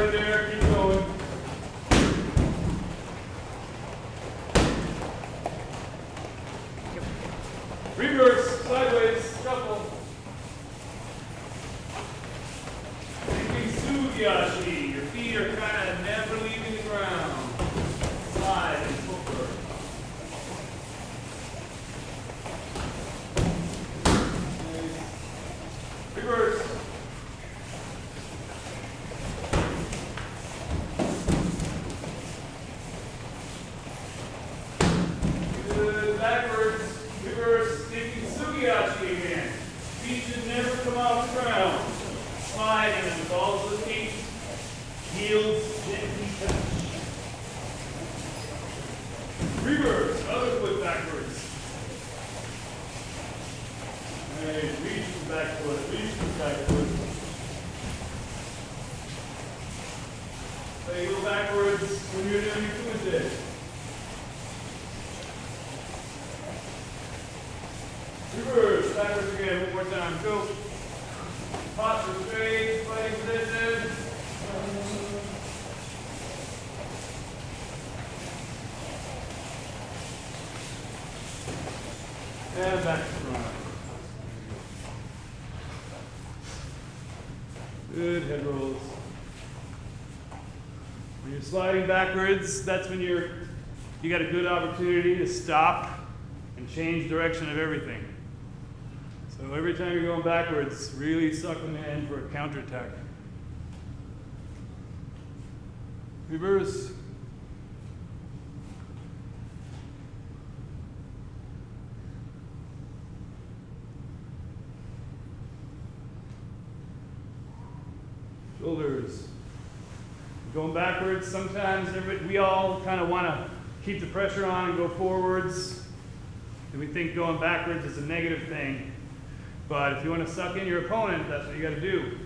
right there, keep going. Reverse, sideways, shuffle. Thinking Sugiyashi. Your feet are kind of never leaving the ground. Slide and footwork. Nice. Reverse. Good. Backwards. Reverse. Thinking Sugiyashi again. Feet should never come off the ground. Sliding and balls of the feet. Heels gently touch. Reverse. Other foot backwards. Alright, reach the back foot. Reach the back foot. So you go backwards when you're doing your kumite. Reverse. Backwards again. One more time. Go. Posture straight, fighting position. And back to front. Good head rolls. When you're sliding backwards, that's when you got a good opportunity to stop and change direction of everything. So every time you're going backwards, really suck them in for a counterattack. Reverse. Shoulders. Going backwards, sometimes we all kind of want to keep the pressure on and go forwards. And we think going backwards is a negative thing. But if you want to suck in your opponent, that's what you got to do.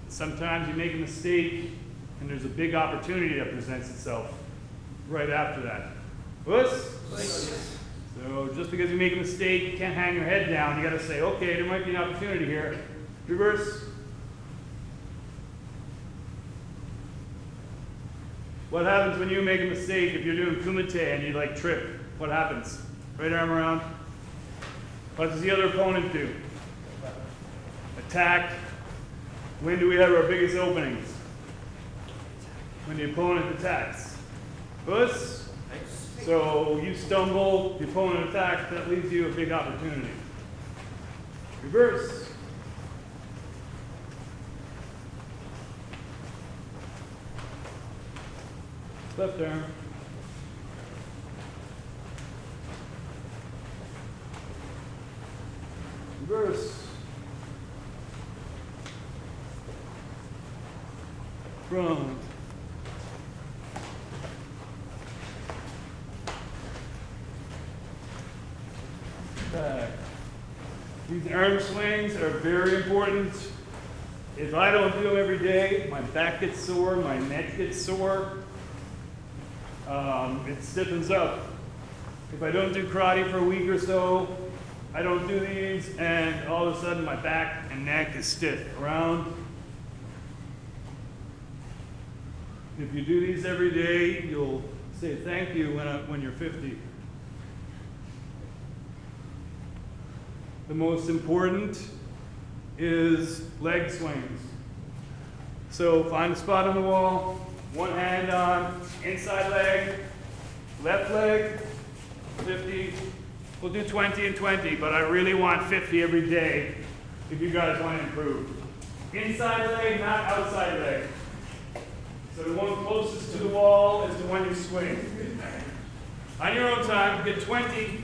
Sometimes you make a mistake, and there's a big opportunity that presents itself right after that. Wuss? So just because you make a mistake, you can't hang your head down. You got to say, okay, there might be an opportunity here. Reverse. What happens when you make a mistake if you're doing kumite and you like trip? What happens? Right arm around. What does the other opponent do? Attack. When do we have our biggest openings? When the opponent attacks. Puss. So you stumble, the opponent attacks, that leaves you a big opportunity. Reverse. Left arm. Reverse. Front. Back. These arm swings are very important. If I don't do them every day, my back gets sore, my neck gets sore. It stiffens up. If I don't do karate for a week or so, I don't do these, and all of a sudden my back and neck is stiff around. If you do these every day, you'll say thank you when you're 50. The most important is leg swings. So find a spot on the wall, one hand on inside leg, left leg, 50. We'll do 20 and 20, but I really want 50 every day if you guys want to improve. Inside leg, not outside leg. So the one closest to the wall is the one you swing. On your own time, get 20.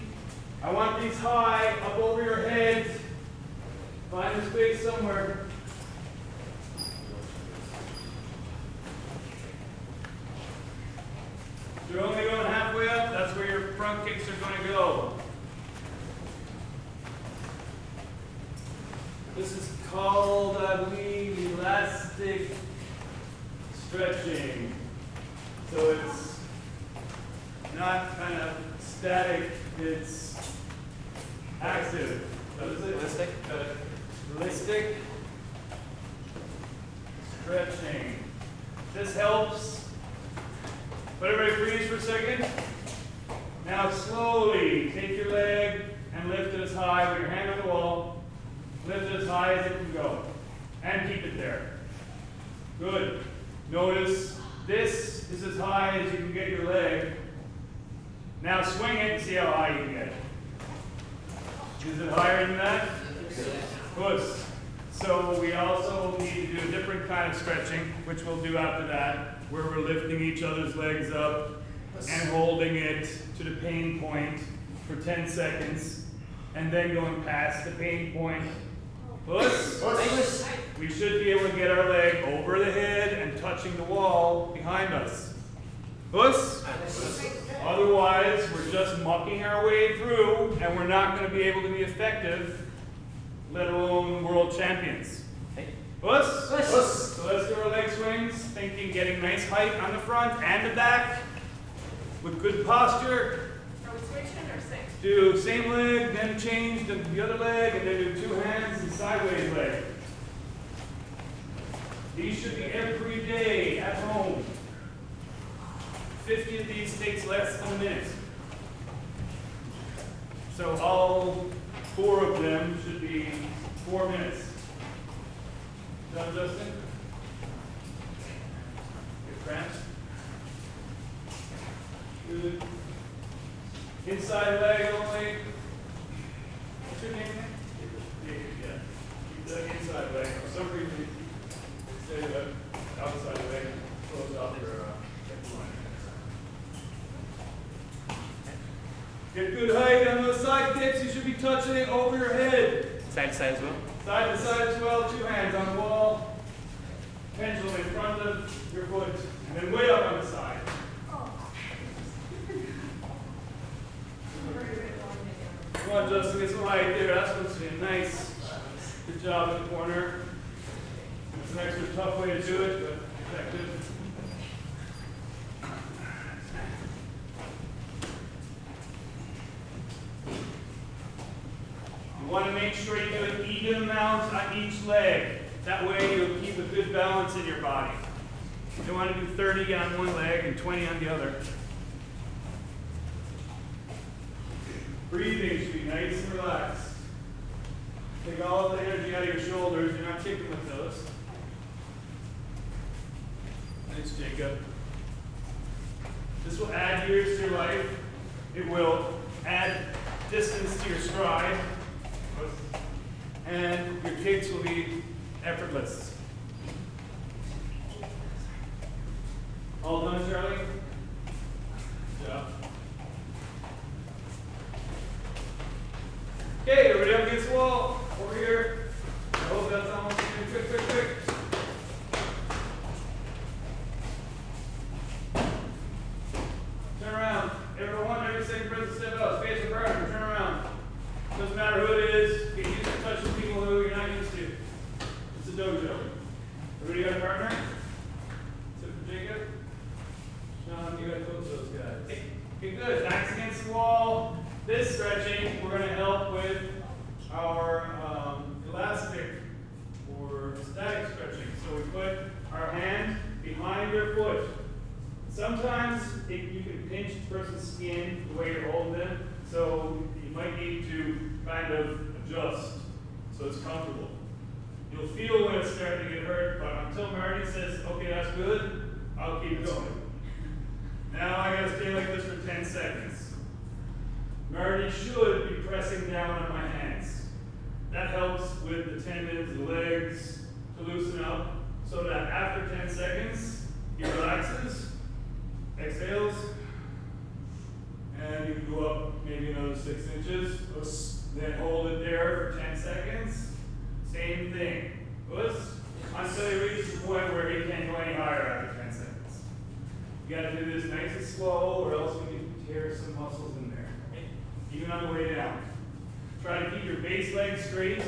I want these high, up over your head. Find a space somewhere. If you're only going halfway up, that's where your front kicks are going to go. This is called, I believe, elastic stretching. So it's not kind of static, it's active. What is it? Elastic. Elastic stretching. This helps. But everybody freeze for a second. Now slowly take your leg and lift it as high with your hand on the wall. Lift it as high as it can go. And keep it there. Good. Notice this is as high as you can get your leg. Now swing it and see how high you can get it. Is it higher than that? Good. So we also need to do a different kind of stretching, which we'll do after that, where we're lifting each other's legs up and holding it to the pain point for 10 seconds, and then going past the pain point. Push. We should be able to get our leg over the head and touching the wall behind us. Push. Otherwise, we're just mucking our way through, and we're not going to be able to be effective, let alone world champions. Push. So let's do our leg swings, thinking getting nice height on the front and the back with good posture. Are we switching or same? Do same leg, then change to the other leg, and then do two hands and sideways leg. These should be every day at home. 50 of these takes less than a minute. So all 4 of them should be 4 minutes. Done, Justin? Get cramps? Good. Inside leg only. What's your name? Yeah. Keep the inside leg. For some reason, say the outside leg close off your hip line. Get good height on those side kicks. You should be touching it over your head. Side to side as well? Side to side as well. 2 hands on the wall. Pendulum in front of your foot. And then way up on the side. Come on, Justin, get some height there. That's supposed to be nice. Good job in the corner. It's an extra tough way to do it, but effective. You want to make sure you do an even amount on each leg. That way you'll keep a good balance in your body. You don't want to do 30 on one leg and 20 on the other. Breathing should be nice and relaxed. Take all the energy out of your shoulders. You're not kicking with those. Thanks, Jacob. This will add years to your life. It will add distance to your stride. And your kicks will be effortless. All done, Charlie? Good job. Okay, everybody up against the wall. Over here. I hope that's almost quick. Turn around. Everyone, every second person step out. Space for partner. Turn around. Doesn't matter who it is. Get used to touching people who you're not used to. It's a dojo. Everybody got a partner? Except for Jacob? Sean, you got to coach those guys. Okay, good. Backs against the wall. This stretching, we're going to help with our elastic or static stretching. So we put our hand behind your foot. Sometimes you can pinch the person's skin the way you're holding them, so you might need to kind of adjust so it's comfortable. You'll feel when it's starting to get hurt, but until Marty says, okay, that's good, I'll keep going. Now I gotta stay like this for 10 seconds. Marty should be pressing down on my hands. That helps with the tendons, the legs, to loosen up, so that after 10 seconds, he relaxes, exhales, and you can go up maybe another 6 inches. Then hold it there for 10 seconds. Same thing. Until he reaches the point where he can't go any higher after 10 seconds. You gotta do this nice and slow, or else we can tear some muscles in there. Even on the way down. Try to keep your base leg straight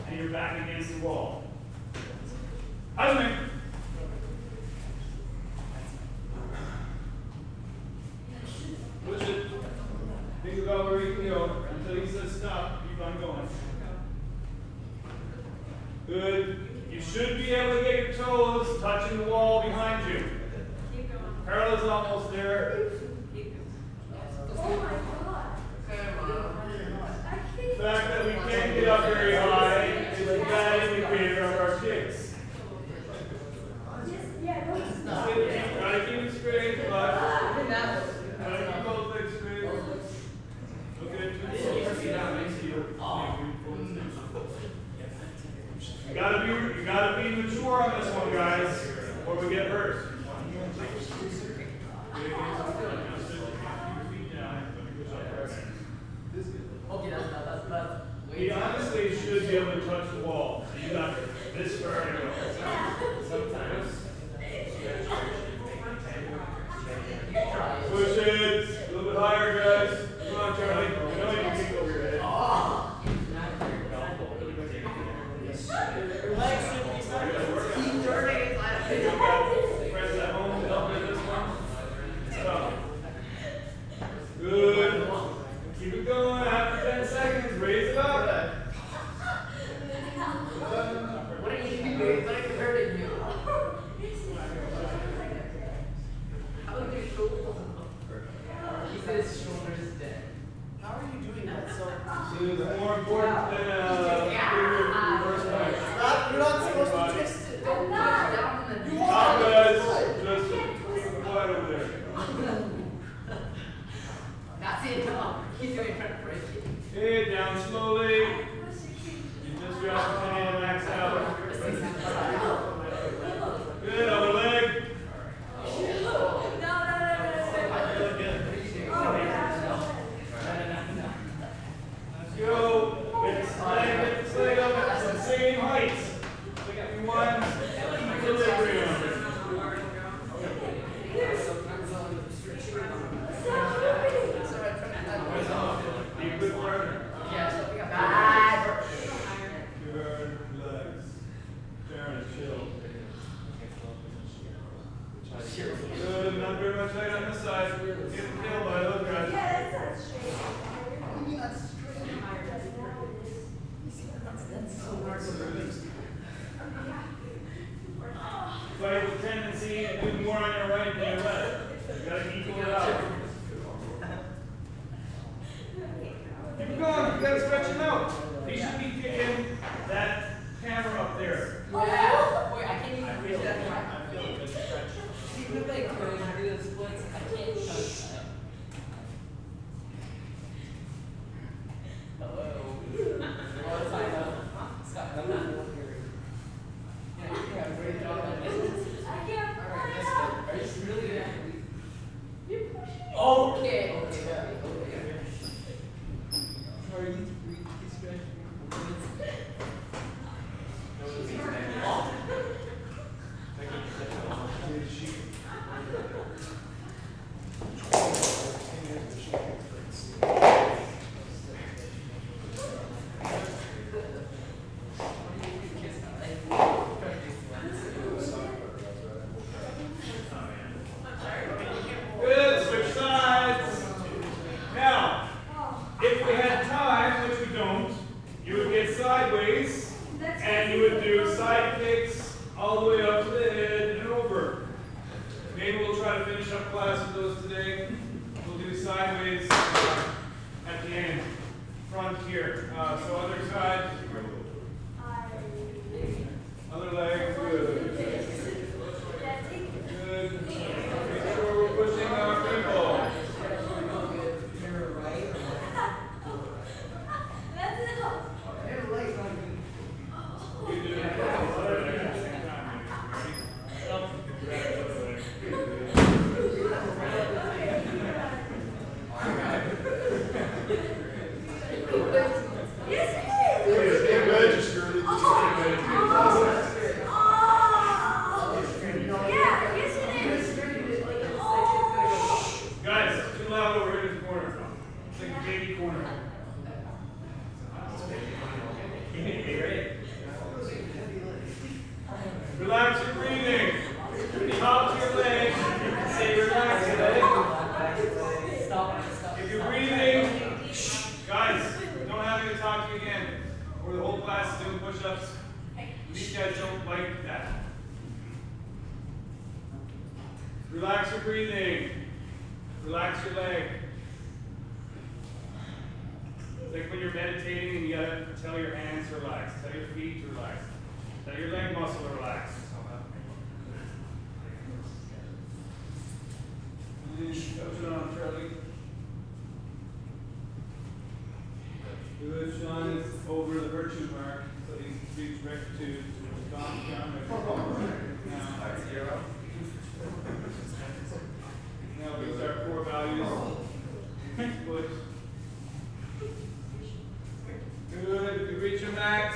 and your back against the wall. Husband. Push it. Think about where you can go. Until he says stop, keep on going. Good. You should be able to get your toes touching the wall behind you. Carla's almost there. Oh my God. The fact that we can't get up very high is a bad indicator of our kicks. Gotta keep it straight, but gotta keep both legs straight. Okay, you gotta be mature on this one, guys, or we get hurt. Okay, that's. He honestly should be able to touch the wall. So you got this far to go. Sometimes. Push it a little bit higher, guys. Come on, Charlie. I know you can kick over your head. Keep turning it. Press that home elbow in this one. It's tough. Good. Keep it going. After 10 seconds, raise it up. What are you doing? What are you hurting you? How about your shoulders? He said his shoulder is dead. How are you doing that so? It's more important than reverse punch. You're not supposed to twist it. Don't push down in the knee. Stop, guys. Just keep it quiet over there. That's it. He's going to try to break it. Okay, down slowly. You just your opportunity to max out. Good, other leg. Let's go. Get this leg up at the same height. We want equilibrium. Be a good partner. Good legs. Karen, chill. Good, not very much height on this side. Get killed by those guys. Fight with tendency and do more on your right than your left. You gotta equal it out. Keep it going, you gotta stretch him out. He should be kicking that camera up there. Yeah. Boy, I can't even reach that far. I feel a good stretch. You look like when I do the splits, I can't touch that. Hello. Well, it's like, Scott, I'm not here. Yeah, you have a great job at this. Alright, that's good. Are you really good? You're pushing me. Okay. Are you breathe? Keep stretching. Good, switch sides. Now, if we had time, which we don't, you would get sideways and you would do side kicks all the way up to the head and over. Maybe we'll try to finish up class with those today. We'll do sideways at the end, front here. So other side, other leg, good. Good. Make sure we're pushing our people. You do it at the same time. Guys, too loud over here in the corner. It's like a baby corner. Relax your breathing. Top of your leg. Say relax your leg. Stop. If you're breathing, guys, don't have me to talk to you again. Or the whole class is doing push-ups. These guys don't like that. Relax your breathing. Relax your leg. It's like when you're meditating and you gotta tell your hands to relax, tell your feet to relax, tell your leg muscle to relax. Touch it on, Charlie. Good. Sean is over the virtue mark, so he's reached rectitude. Calm down. Now these are core values. Foot. Good. If you reach your max,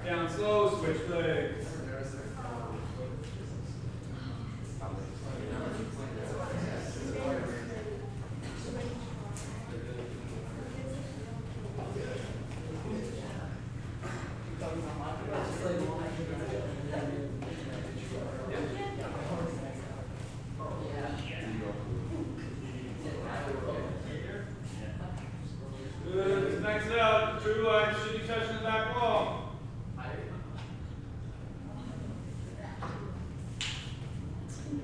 down slow, switch legs. Good. Next up, true line should be touching the back wall.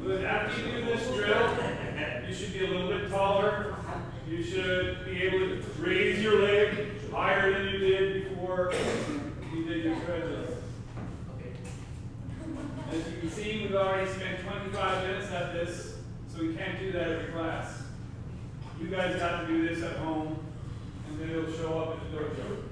Good. After you do this drill, you should be a little bit taller. You should be able to raise your leg higher than you did before you did your stretches. As you can see, we've already spent 25 minutes at this, so we can't do that every class. You guys got to do this at home, and then it'll show up at the dojo.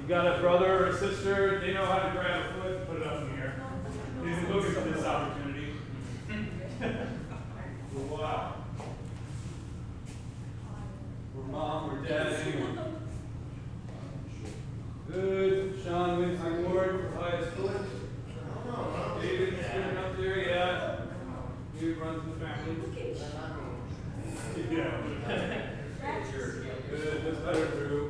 You got a brother or a sister, they know how to grab a foot, put it up in the air. They've been looking for this opportunity. Wow. We're mom, we're dad, anyone. Good. Sean wins the award for highest foot. David's sitting up there, yeah. He runs the family. Yeah. Good. Let's let her through.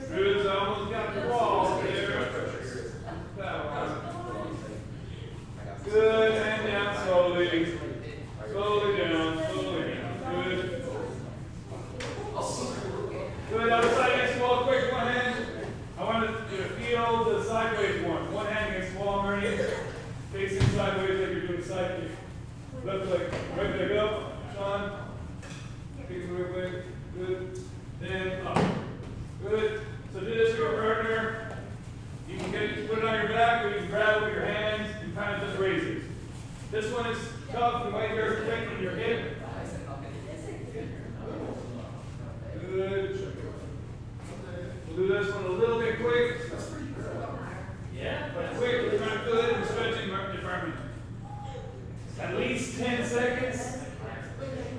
Good. So almost got the wall there. Good. And down slowly. Slowly down. Slowly down. Good. Good. Other side against the wall. Quick. One hand. I want you to feel the sideways one. One hand against the wall, Marty. Facing sideways like you're doing side kick. Left leg. Right leg up. Sean. Kick the right leg. Good. Then up. Good. So do this with your partner. You can put it on your back, or you can grab it with your hands and kind of just raise it. This one is tough. You might hear a click in your hip. Good. We'll do this one a little bit quick. Yeah, but quick. We're trying to feel it in the stretching department. At least 10 seconds.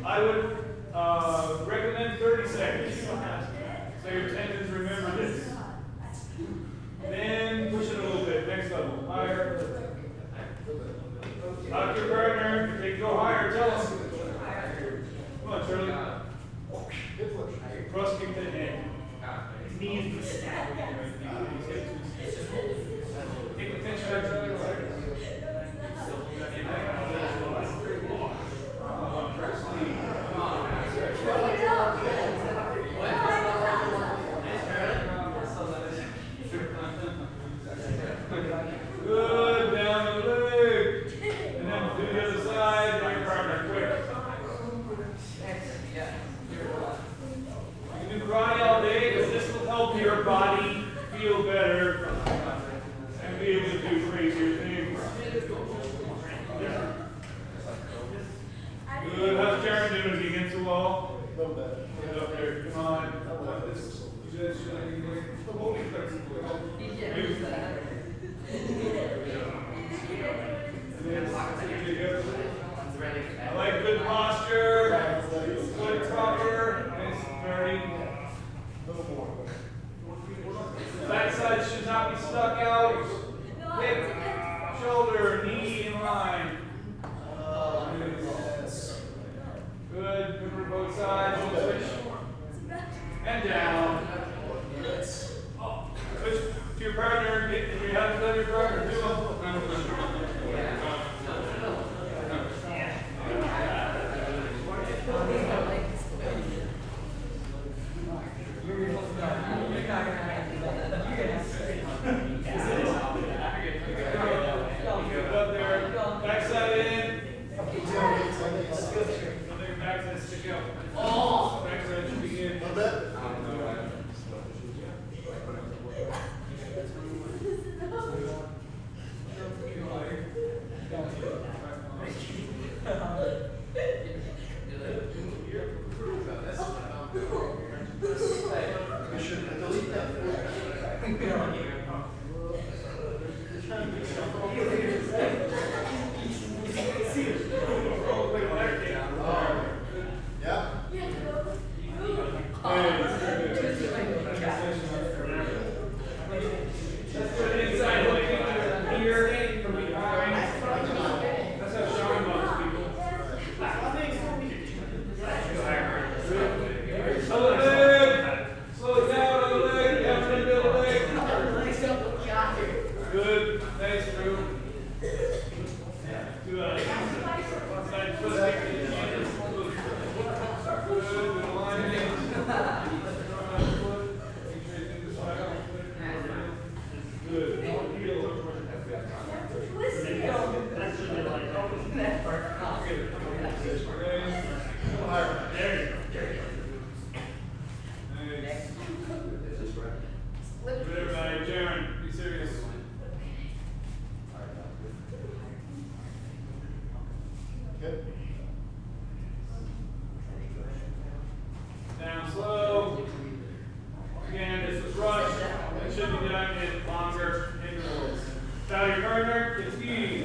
I would recommend 30 seconds. So your tendons remember this. Then push it a little bit. Next level. Higher. Talk to your partner. If they go higher, tell us. Come on, Charlie. Cross kick the hand. His knees be stacked. Take the tension out, Charlie. Good, down the leg. And then do the other side, and your partner, quick. You can do karate all day, because this will help your body feel better and be able to do crazier things. Good, how's Karen doing? Is he against the wall? A little bit. Get up there, come on. Holy flexible. I like good posture, foot proper, nice and sturdy. Back side should not be stuck out. Hip, shoulder, knee in line. Good, good for both sides. Switch. And down. Switch to your partner. If you have to let your partner do them. backside stick out. Oh! Backside should begin. A little bit. We should delete that. Yeah. That's good inside looking here from behind. That's how Sean loves people. Other leg. Slow it down, other leg. Down to the other leg. Good. Nice, Drew. To side foot. Good. Good alignment. Good. Heel. Nice. Good, everybody. Jaren, be serious. Good. Down slow. Again, this was rushed. It should be done in longer intervals. Now your partner, it's easy.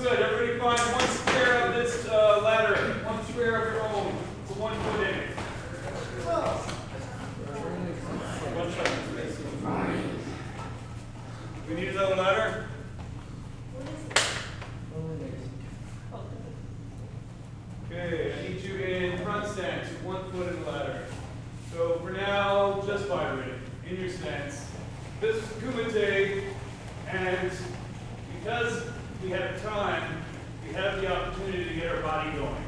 Good, everybody find one square of this ladder, one square of your own, put 1 foot in it. One second. We need another ladder? Okay, I need you in front stance, 1 foot in the ladder. So for now, just vibrate in your stance. This is Kumite, and because we have time, we have the opportunity to get our body going.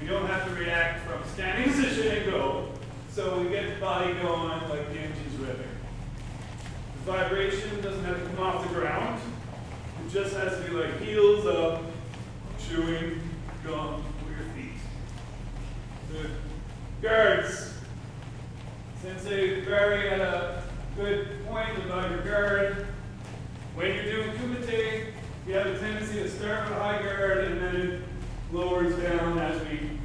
We don't have to react from standing position and go. So we get the body going like the engine's revving. The vibration doesn't have to come off the ground. It just has to be like heels up, chewing gum with your feet. Good. Guards. Sensei Barry had a good point about your guard. When you're doing Kumite, you have a tendency to start with a high guard and then it lowers down as we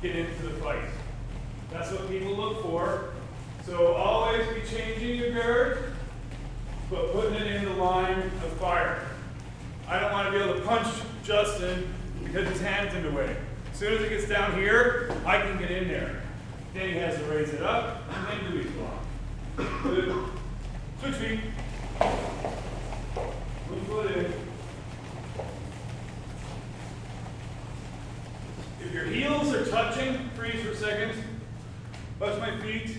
get into the fight. That's what people look for. So always be changing your guard, but putting it in the line of fire. I don't want to be able to punch Justin because his hand's in the way. As soon as it gets down here, I can get in there. Then he has to raise it up and then do his block. Good. Switch feet. 1 foot in. If your heels are touching, freeze for a second. Touch my feet.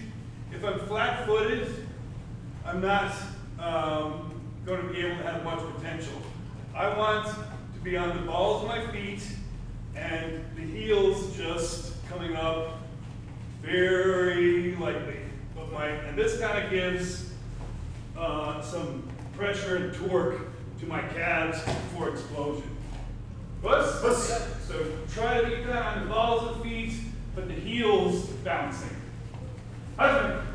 If I'm flat-footed, I'm not going to be able to have much potential. I want to be on the balls of my feet and the heels just coming up very lightly. And this kind of gives some pressure and torque to my calves before explosion. Puss. So try to keep that on the balls of the feet, but the heels bouncing. Husband.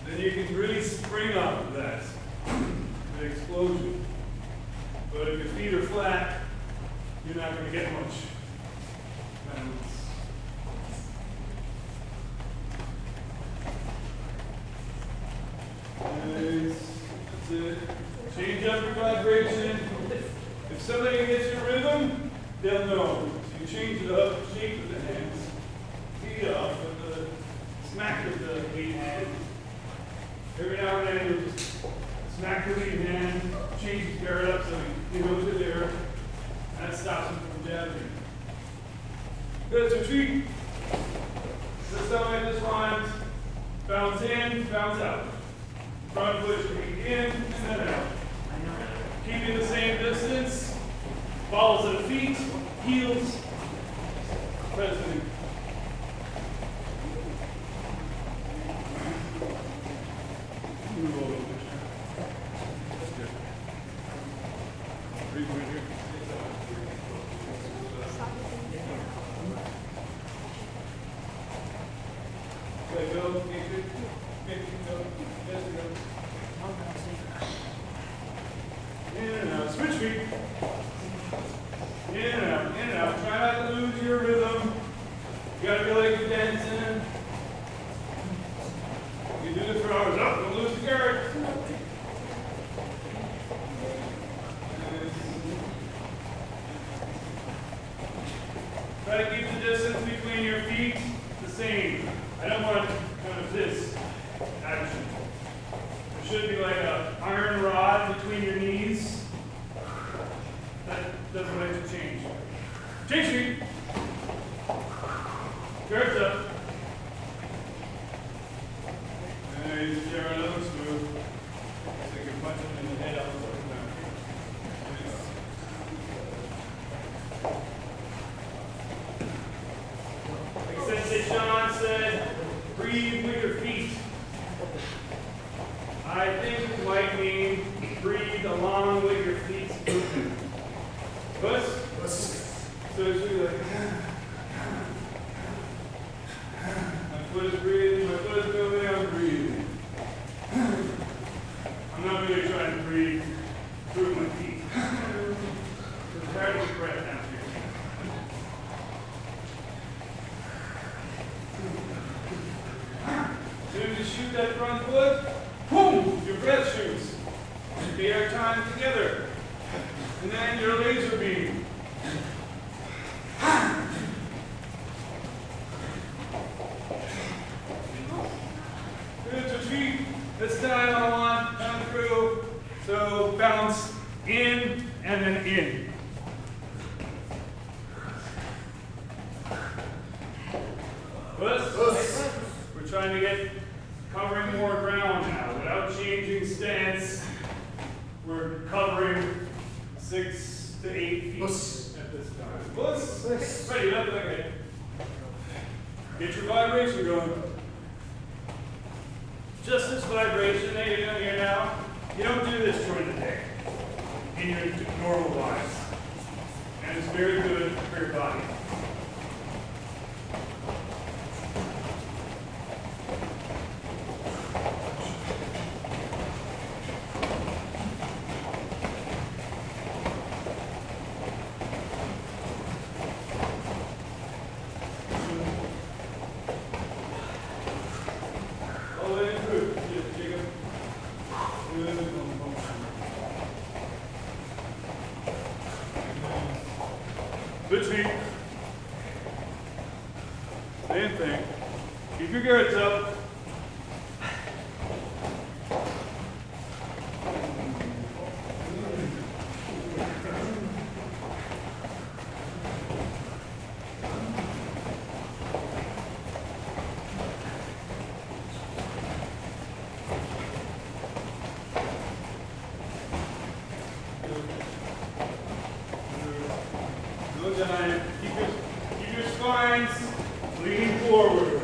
Then you can really spring off of that, the explosion. But if your feet are flat, you're not going to get much balance. Nice. That's it. Change up your vibration. If somebody gets your rhythm, they'll know. So you change it up, shake with the hands, feet up with the smack with the lead hand. Every now and then you'll just smack the lead hand, change his guard up so he goes to there. That stops him from jabbing. Good, so retreat. This time I just want bounce in, bounce out. Front foot should be in and then out. Keeping the same distance. Balls of the feet, heels, pressing. Okay, go. Okay, go. Yes, go. In and out. Switch feet. In and out. Try not to lose your rhythm. You gotta feel like you're dancing. You do this for hours. Up, don't lose the guard. Try to keep the distance between your feet the same. I don't want kind of this action. There should be like an iron rod between your knees. That doesn't let you change. Change feet. Guards up. Nice, Jared, that looks smooth. So you can punch him in the head out. Like Sensei Shihan said, breathe with your feet. I think it might mean breathe along with your feet's movement. Puss? So it's really like, my foot is breathing, my foot is moving, I'm breathing. I'm not really trying to breathe through my feet. It's hard to get breath down here. As soon as you shoot that front foot, boom, your breath shoots. They are timed together. And then your laser beam. Good, retreat. This time I want down through. So bounce in and then in. Puss. We're trying to get covering more ground now without changing stance. We're covering 6 to 8 feet at this time. Puss. Ready, up, okay. Get your vibration going. Just this vibration that you're doing here now, you don't do this during the day in your normal lives. And it's very good for your body. Switch feet. Same thing. Keep your guards up. Keep your spines leaning forward.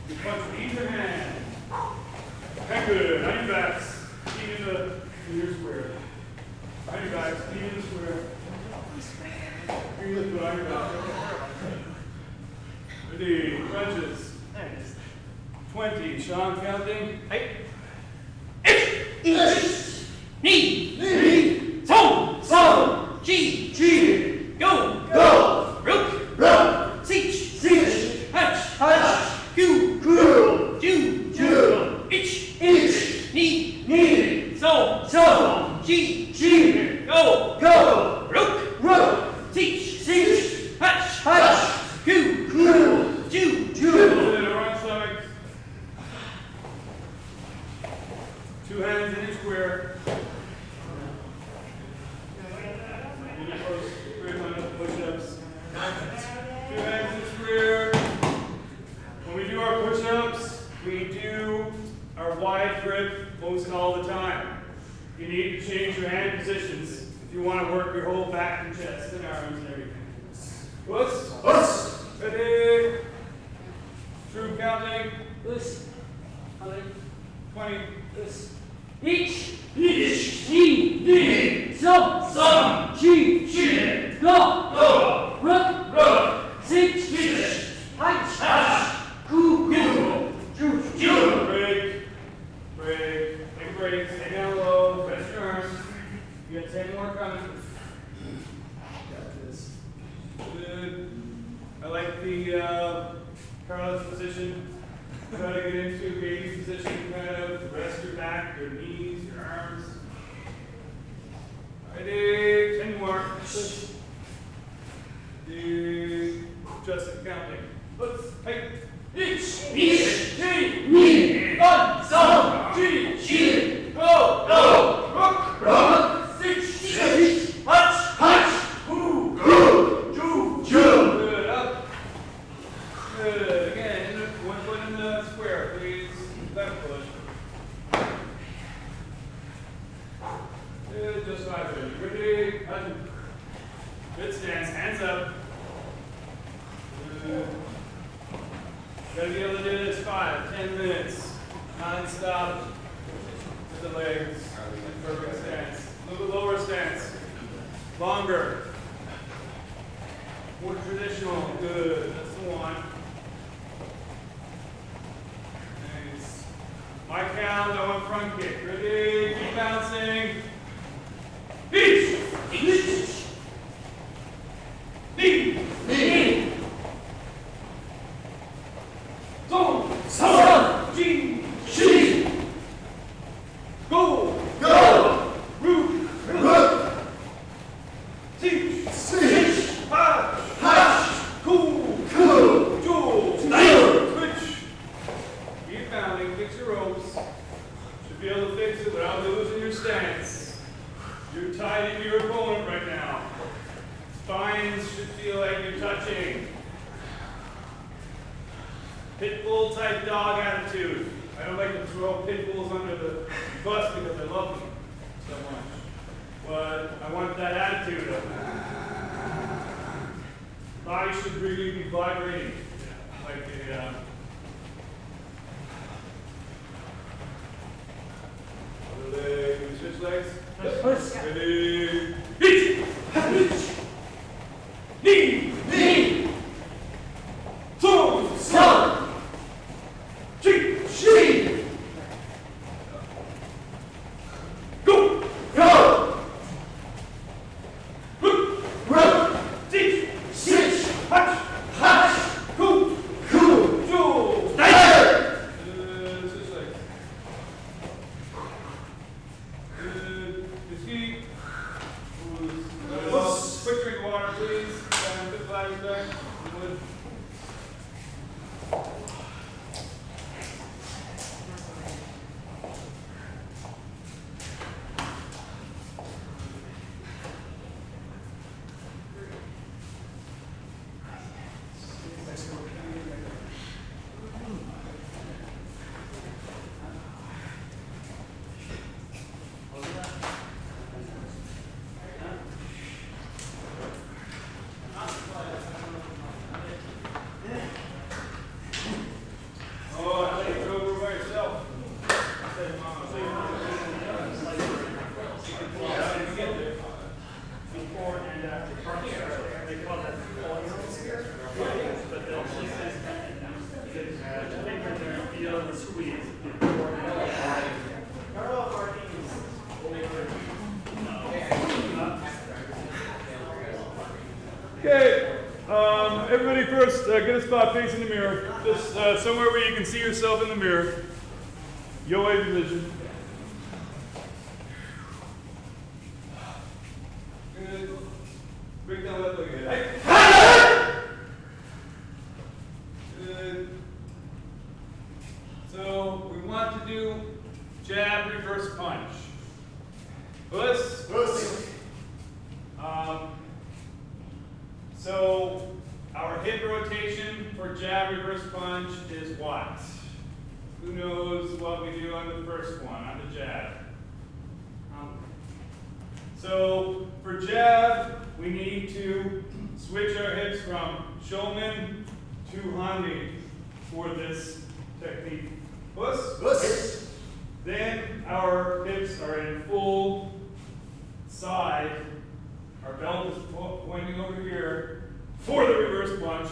You punch with either hand. And good. On your backs. Feet in your square. On your backs. Feet in the square. You lift it on your back. Ready. Crunches. 20. Sean counting. Knee. So. G. Go. Rook. Seach. Hatch. Goo. Ju. Ich. Knee. So. G. Go. Rook. Seach. Hatch. Goo. Ju. Wrong stomach. 2 hands in each square. Push-ups. 2 hands in square. When we do our push-ups, we do our wide grip most all the time. You need to change your hand positions if you want to work your whole back and chest and arms and everything. Puss. Ready. True counting. 20. Ich. You got 10 more coming. Got this. Good. I like the parallel position. Try to get into a baby position, kind of rest your back, your knees, your arms. Ready, 10 more. Just counting. Let's hey. Good, up. Good, again, one foot in the square, please. Left push. Good, just 5 minutes. Ready, good stance, hands up. Good. Gotta be able to do this 5, 10 minutes. Non-stop with the legs. Perfect stance. A little lower stance. Longer. More traditional. Good. That's the one. Nice. My count, I want front kick. Ready? Keep bouncing. Each. Knee. Knee. Zone. Sun. Jin. Shi. Go. Go. Root. Root. Teach. Teach. Hash. Hash. Cool. Cool. Jewel. Jewel. Switch. Keep pounding. Fix your ropes. Should be able to fix it without losing your stance. You're tied into your opponent right now. Spines should feel like you're touching. Pit bull type dog attitude. I don't like to throw pit bulls under the bus because I love them so much. But I want that attitude of body should really be vibrating like a other leg. Can we switch legs? Ready. Hit! Knee! Knee. Toe! Sun. Shi. Go! Go. Root! Root. Teach! Stitch. Hatch! Hash. Cool! Cool. Jewel! Tiger. Switch legs. Good. Ski. Quick drink of water, please. Put the flags back. Wood. Oh, I think you're over by yourself. Before and after party, they call that but they'll just feel the squeeze before and after. Parallel parking Okay, everybody first, get a spot facing the mirror. Just somewhere where you can see yourself in the mirror. Yo-way position. Good. Break down left leg again. Hey. Good. So we want to do jab, reverse punch. Puss. Puss. So our hip rotation for jab, reverse punch is what? Who knows what we do on the first one, on the jab? So for jab, we need to switch our hips from Shomen to Handi for this technique. Puss. Puss. Then our hips are in full side. Our belt is pointing over here for the reverse punch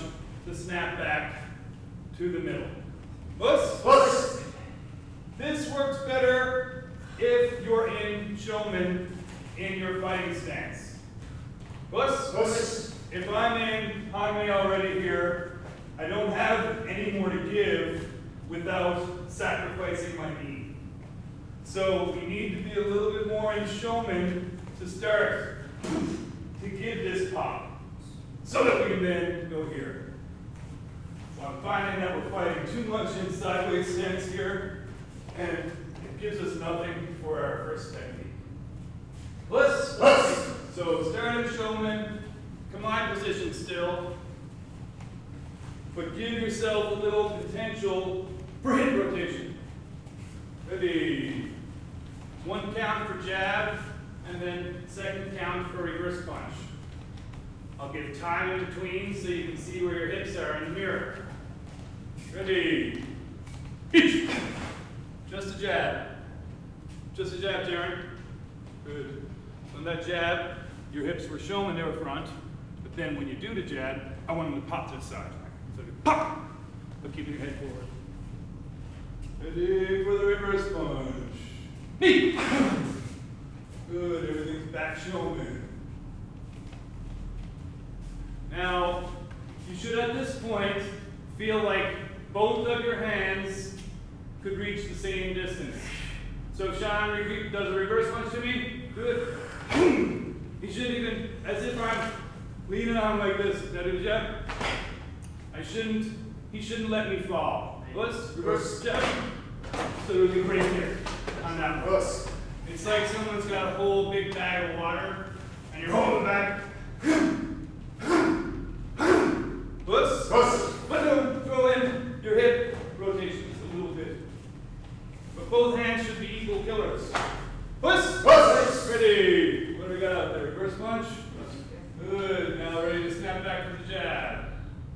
to snap back to the middle. Puss. Puss. This works better if you're in Shomen in your fighting stance. Plus, Plus. if I'm in Hanmei already here, I don't have any more to give without sacrificing my knee. So we need to be a little bit more in Shomen to start to give this pop, so that we can then go here. So I'm finding that we're fighting too much in sideways stance here, and it gives us nothing for our first technique. Plus. So start in Shomen, combined position still, but give yourself a little potential for hip rotation. Ready? 1 count for jab, and then 2nd count for reverse punch. I'll give time in between so you can see where your hips are in the mirror. Ready? Each. Just a jab. Just a jab, Darren. Good. On that jab, your hips were shown when they were front, but then when you do the jab, I want them to pop to the side. So pop! But keeping your head forward. Ready for the reverse punch. Knee! Good, everything's back Shomen. Now, you should at this point feel like both of your hands could reach the same distance. So if Shihan does a reverse punch to me, good. He shouldn't even, as if I'm leaning on like this. Now do the jab. He shouldn't let me fall. Let's reverse jab. So we can break here on that one. Plus. It's like someone's got a whole big bag of water, and you're holding back. Plus, but don't throw in your hip rotations a little bit. But both hands should be equal killers. Plus, ready. What do we got out there? Reverse punch. Good. Now ready to snap back for the jab.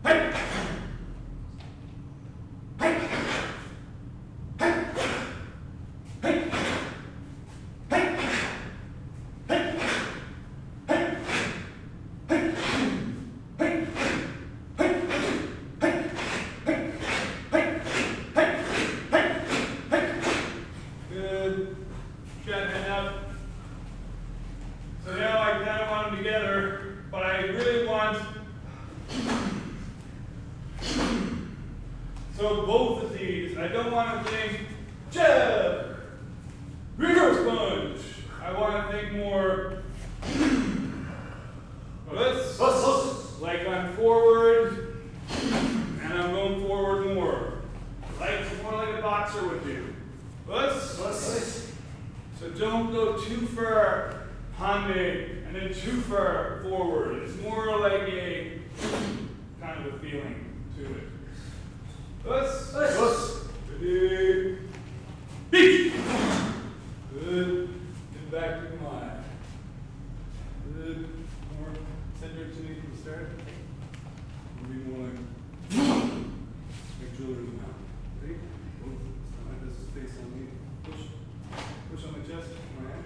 Hey. Hey. Hey. Hey. Good. Jab head up. So now I kind of want them together, but I really want. So both of these, I don't want to think jab, reverse punch. I want to think more. Let's like I'm forward, and I'm going forward more, more like a boxer would do. Let's. So don't go too far Hanmei and then too far forward. It's more like a kind of a feeling to it. Let's. Ready. Beach. Good. Get back to the line. Good. More center to me from the start. It'll be more like make shoulders come out. Ready? Slide this face on me. Push on my chest. My hand.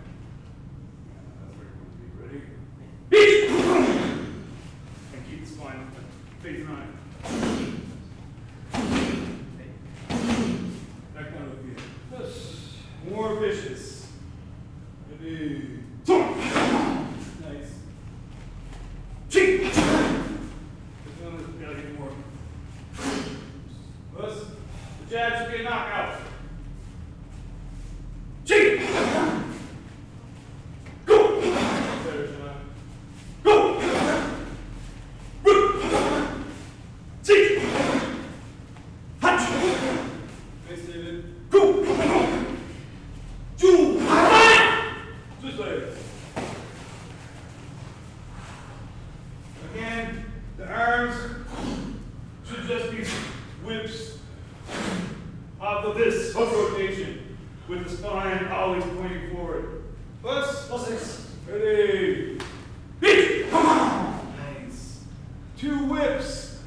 That's where you want to be. Ready? Beach. And keep the spine facing on it. That kind of a feel. Push. More vicious. Ready. Nice. Cheek. This one has got to get more. Push. The jab should be a knockout. Cheek. Go. Better, Shihan. Go. Cheek. Punch. Nice, David. Go. Two. Switch legs. Again, the arms should just be whips off of this rotation with the spine always pointing forward. Plus. Ready. Beat. Nice. 2 whips.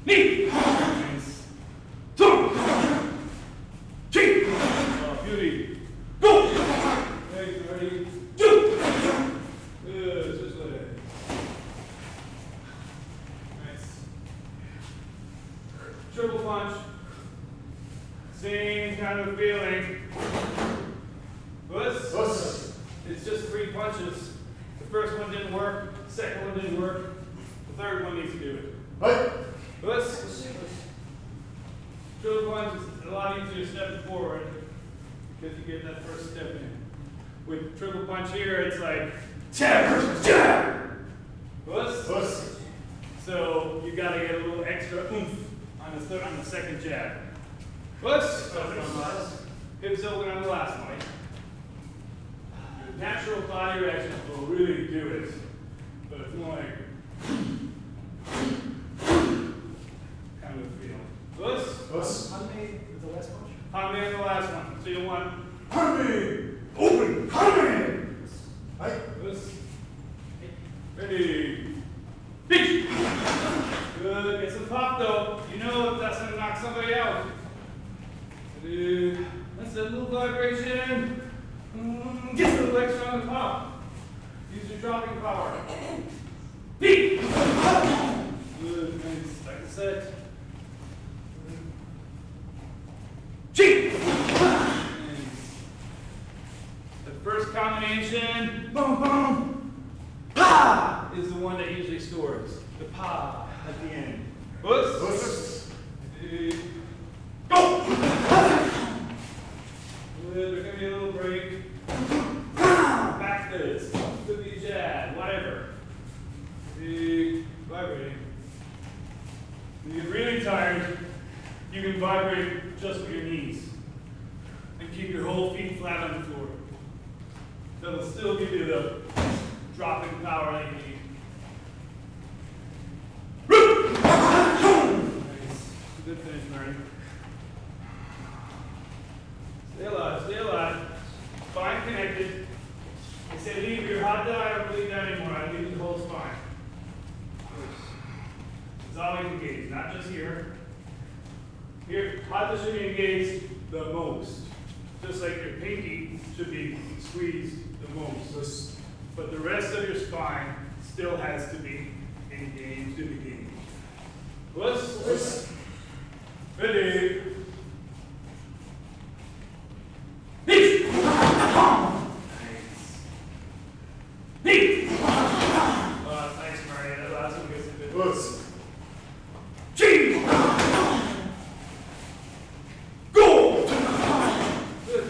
Knee. Nice. 2. Cheek. Oh, beauty. Go. Legs ready. 2. Good. Switch legs. Nice. Triple punch. Same kind of feeling. Push. it's just 3 punches. The first one didn't work, the second one didn't work, the third one needs to do it. Right. Let's triple punch is a lot easier stepping forward because you get that first step in. With triple punch here, it's like jab, jab. Let's. So you got to get a little extra oomph on the second jab. Let's. Hips open on the last one. Your natural body reaction will really do it, but it's more like kind of a feel. Let's. Hanmei is the last punch. Hanmei on the last one. So you want Hanmei, open, Hanmei. Right. Let's. Ready. Beat. Good. Get some pop though. You know that's gonna knock somebody out. Ready. That's a little vibration. Get the legs strong and pop. Use your dropping power. Beat. Good. Nice. Like I said. Cheat. Nice. The first combination. Boom, boom. Pa is the one that usually scores. The pa at the end. Puss. Go. Good. There's gonna be a little break. Back this. Could be jab. Whatever. Vibrating. When you get really tired, you can vibrate just with your knees and keep your whole feet flat on the floor. That'll still give you the dropping power that you need. Nice. Good finish, Marty. Stay alive, stay alive. Spine connected. I said leave your hot dog, I don't believe that anymore. I leave the whole spine. It's always engaged, not just here. Here, hot should be engaged the most. Just like your pinky should be squeezed the most. But the rest of your spine still has to be engaged in the beginning. Let's. Ready. Beat. Nice. Beat. Oh, thanks, Maria. That last one gets a bit. Let's. G. Go. Good.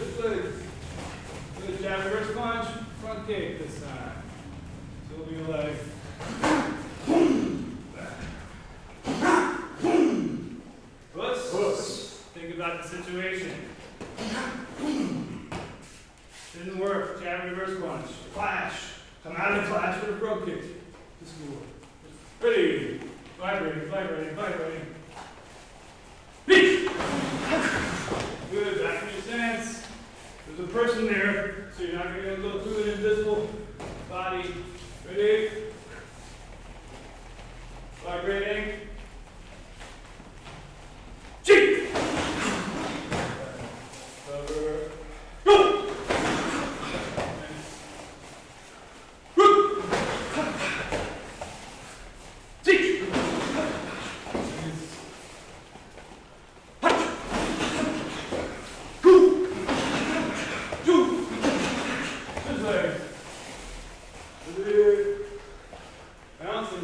Good jab, reverse punch, front kick this time. So it'll be like. Let's think about the situation. Didn't work. Jab, reverse punch. Flash. Come out and flash with a front kick to score. Ready. Vibrating. Beat. Good. Back in your stance. There's a person there, so you're not going to go through an invisible body. Ready? Vibrating. Cheat. Cover. Go. Cheat.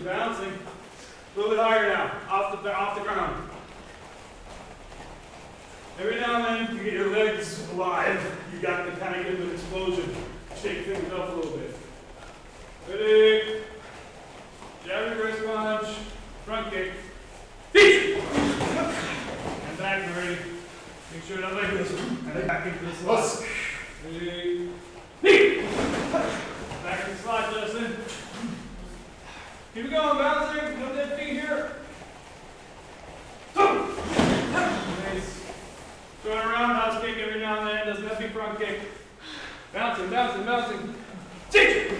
Bouncing. A little bit higher now, off the ground. Every now and then, you get your legs alive. You got to kind of give an explosion. Shake things up a little bit. Ready? Jab, reverse punch, front kick. Feet! And back, ready. Make sure that leg goes and then back into the slot. Ready? Feet! Back in the slot, Justin. Keep it going, bouncing. No dead feet here. Nice. Throwing a roundhouse kick every now and then. Doesn't have to be front kick. Bouncing. Kick.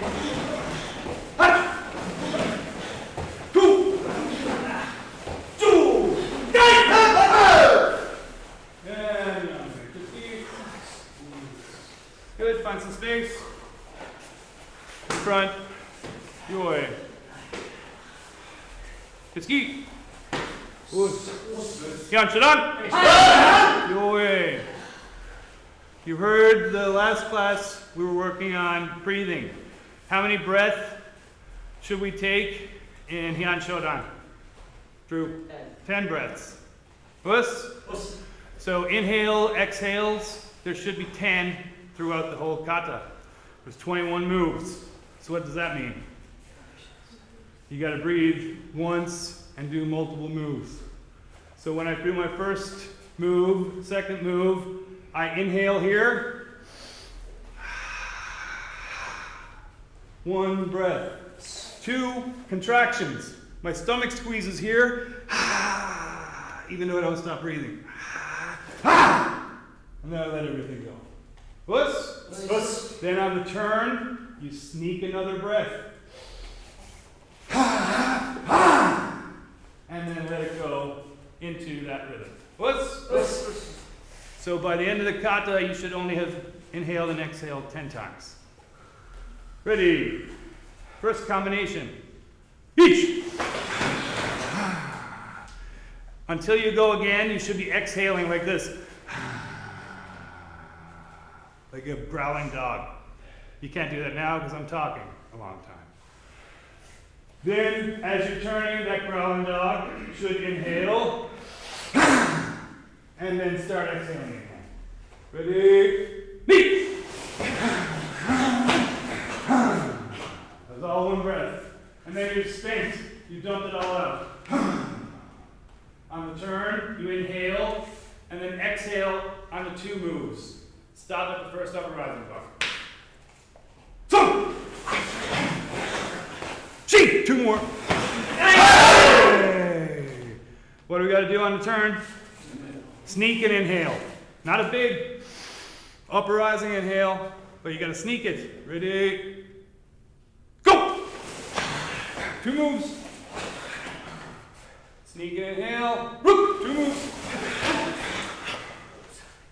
Good. Find some space. In front. Yoi. Kitsuki. Shihan, Shotokan. Yoi. You heard the last class we were working on breathing. How many breaths should we take in Shihan Shodan? Drew? 10 breaths. Us? So inhale, exhales, there should be 10 throughout the whole kata. There's 21 moves. So what does that mean? You got to breathe once and do multiple moves. So when I do my first move, second move, I inhale here. 1 breath. 2 contractions. My stomach squeezes here. Even though I don't stop breathing. And then I let everything go. Puss. Then on the turn, you sneak another breath. And then let it go into that rhythm. Puss. So by the end of the kata, you should only have inhaled and exhaled 10 times. Ready? First combination. Each. Until you go again, you should be exhaling like this. Like a growling dog. You can't do that now because I'm talking a long time. Then, as you're turning, that growling dog should inhale. And then start exhaling again. Ready? Meet! That's all 1 breath. And then you're spent. You dumped it all out. On the turn, you inhale, and then exhale on the 2 moves. Stop at the first upper rising bar. So! 2 more. Hey! What do we got to do on the turn? Sneak and inhale. Not a big upper rising inhale, but you got to sneak it. Ready? Go! 2 moves. Sneak and inhale. 2 moves.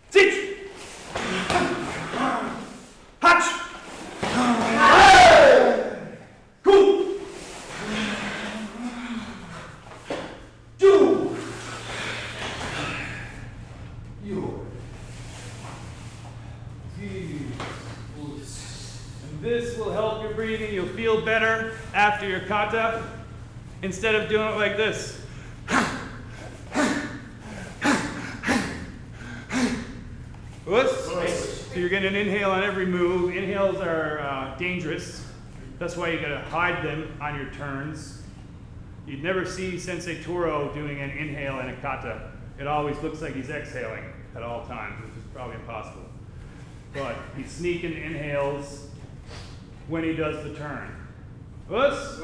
Sit! Hatch! Cool! 2! And this will help your breathing. You'll feel better after your kata instead of doing it like this. So you're getting an inhale on every move. Inhales are dangerous. That's why you gotta hide them on your turns. You'd never see Sensei Toru doing an inhale in a kata. It always looks like he's exhaling at all times, which is probably impossible. But he's sneaking inhales when he does the turn. Let's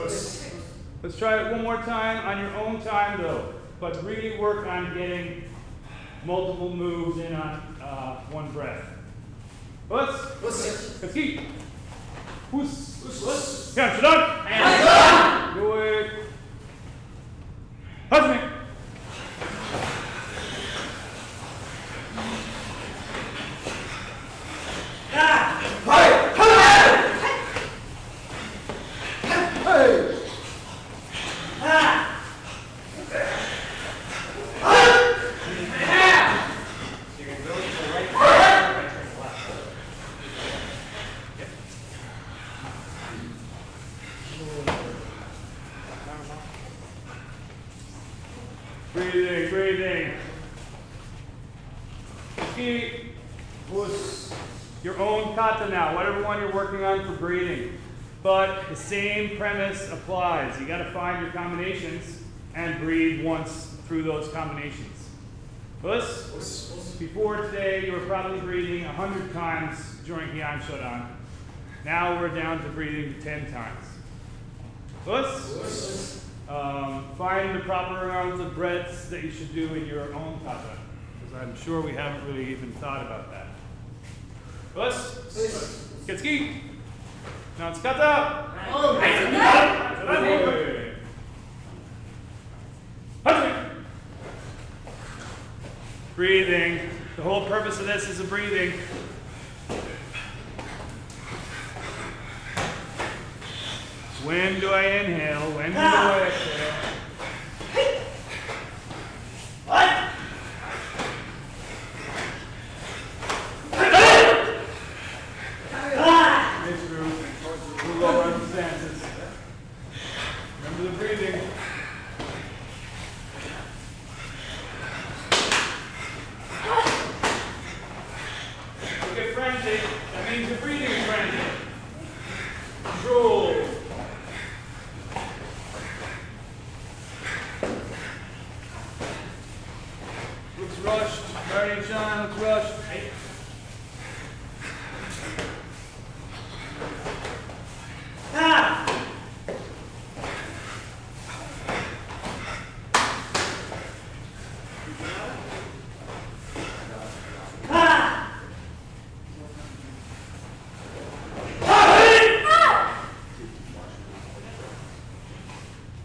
try it one more time on your own time though. But really work on getting multiple moves in on 1 breath. Katsuki. Shihan Shodan. Do it. Hajime. Breathing. Keep your own kata now, whatever one you're working on for breathing. But the same premise applies. You got to find your combinations and breathe once through those combinations. Before today, you were probably breathing 100 times during Shihan Shodan. Now we're down to breathing 10 times. Find the proper amounts of breaths that you should do in your own kata, because I'm sure we haven't really even thought about that. Ketsuki. Now it's kata. Breathing. The whole purpose of this is a breathing. When do I inhale? When do I exhale? What? Roll. Looks rushed. Guardian Shihan looks rushed.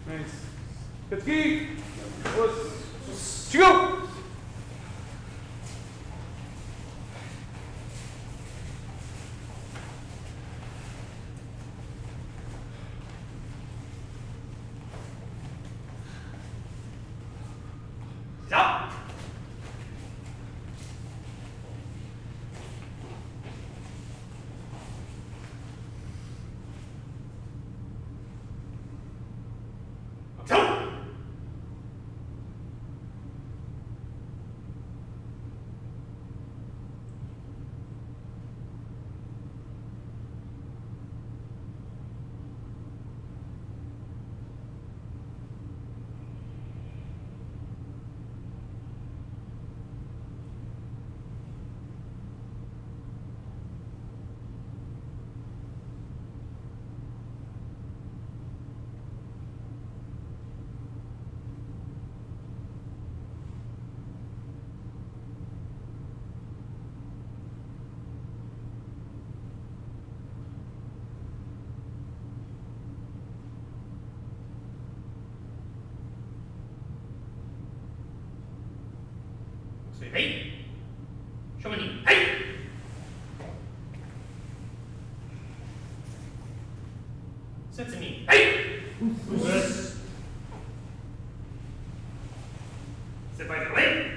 Nice. Katsuki. Go. Stop. Stop. Say, hey! Show me, hey! Sensei me, hey! Sit by the leg.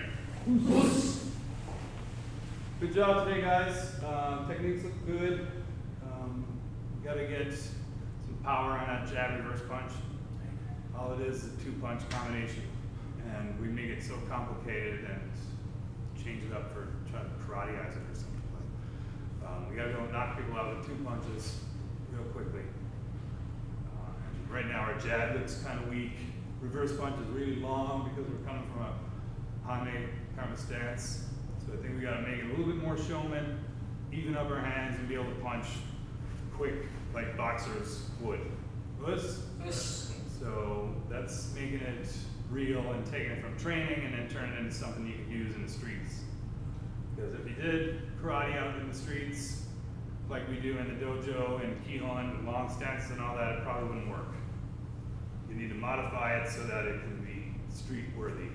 Good job today, guys. Techniques look good. Gotta get some power on that jab reverse punch. All it is a 2-punch combination. And we make it so complicated and change it up for trying to karate-ize it or something. But, we gotta go knock people out with 2 punches real quickly. And right now our jab looks kind of weak. Reverse punch is really long because we're coming from a hame kind of stance. So I think we gotta make it a little bit more showman, even up our hands and be able to punch quick like boxers would. So that's making it real and taking it from training and then turning it into something you can use in the streets. Because if you did karate out in the streets, like we do in the dojo and Shihan with long stances and all that, it probably wouldn't work. You need to modify it so that it can be street worthy.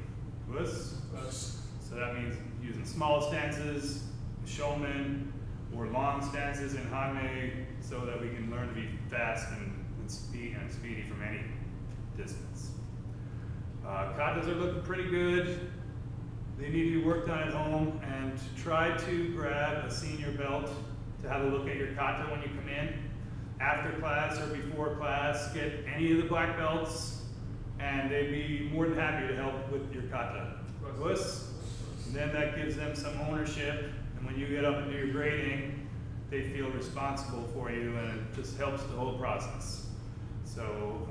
So that means using small stances, showman, or long stances in hame so that we can learn to be fast and speedy from any distance. Katas are looking pretty good. They need to be worked on at home, and try to grab a senior belt to have a look at your kata when you come in. After class or before class, get any of the black belts, and they'd be more than happy to help with your kata. And then that gives them some ownership, and when you get up and do your grading, they feel responsible for you, and it just helps the whole process. So,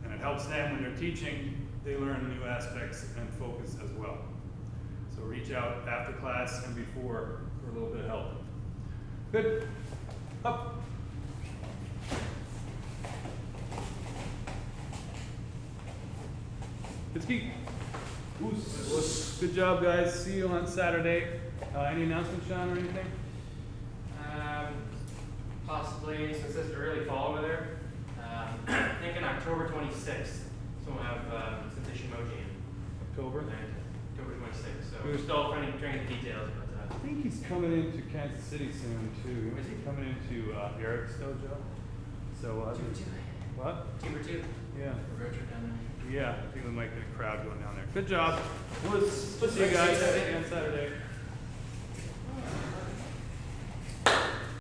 and it helps them when they're teaching, they learn new aspects and focus as well. So reach out after class and before for a little bit of help. Good. Up. Kitsuki. Good job, guys. See you on Saturday. Any announcements, Sean, or anything? Possibly, since it's early fall over there, thinking October 26th. So we'll have Sensei Shimoji in October? October 26th. So we're still trying to the details, but I think he's coming into Kansas City soon, too. Is he? Coming into Eric's dojo. So, what? Team or two. Yeah. A road trip down there. Yeah, I think we might get a crowd going down there. Good job. We'll see you guys on Saturday.